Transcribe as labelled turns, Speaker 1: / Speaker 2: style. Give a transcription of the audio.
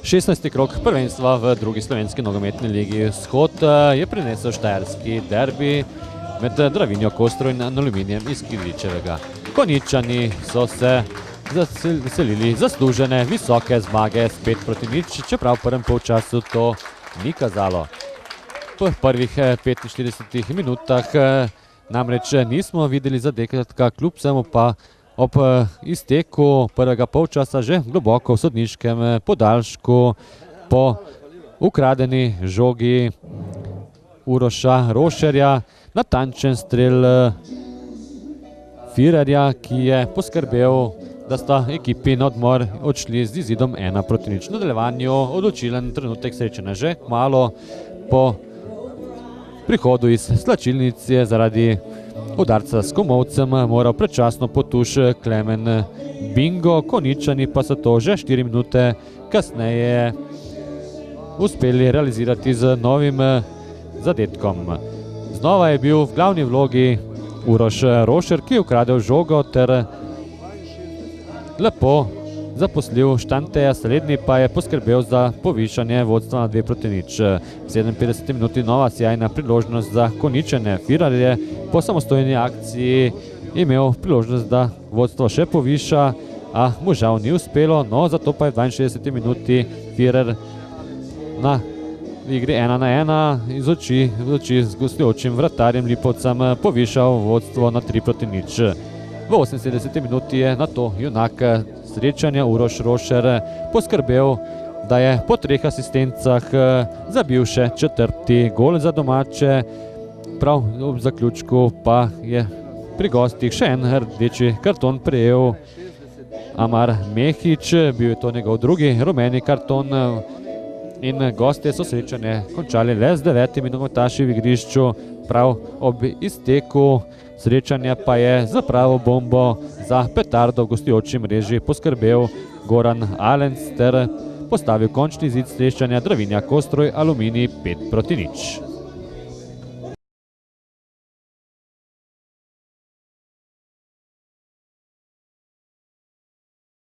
Speaker 1: 16. krog prvenstva v drugi slovenski nogometni ligi Vzhod je prinesel štajerski derbi med Dravinjo Kostro in Aluminijem iz Kidričevega. Konjičani so se veselili zaslužene visoke zmage s 5-0, čeprav v prvem polčasu to ni kazalo. V prvih 45 minutah namreč nismo videli zadetka, kljub vsemu pa ob izteku prvega polčasa že globoko v sodniškem podaljšku po ukradeni žogi Uroša Rošerja natančen strel Firerja, ki je poskrbel, da sta ekipi na odmor odšli z izidom 1-0. V nadaljevanju odločilen trenutek srečanja že kmalu po prihodu iz slačilnice zaradi udarca s komolcem moral predčasno potuš Klemen Bingo, Konjičani pa so to že 4 minute kasneje uspeli realizirati z novim zadetkom. Znova je bil v glavni vlogi Uroš Rošer, ki je ukradel žogo ter lepo zaposlil Štanteja, slednji pa je poskrbel za povišanje vodstva na 2-0. V 57 minuti nova sjajna priložnost za Konjičane. Firer je po samostojni akciji imel priložnost, da vodstvo še poviša, a mu žal ni uspelo, no zato pa je v 62 minuti Firer na igri 1-1 iz oči z gostujočim vratarjem Lipovcem povišal vodstvo na 3-0. V 78 minuti je na to junak srečanja Uroš Rošer poskrbel, da je po 3 asistencah zabil še 4. gol za domače. Prav ob zaključku pa je pri gostih še en rdeči karton prejel Amar Mehić, bil je to njegov drugi rumeni karton in gostje so srečanje končali le z 9 nogometaši v igrišču. Prav ob izteku srečanja pa je za pravo bombo za petardo v gostujoči mreži poskrbel Goran Alenc ter postavil končni izid srečanja Dravinja Kostroj Aluminij 5-0.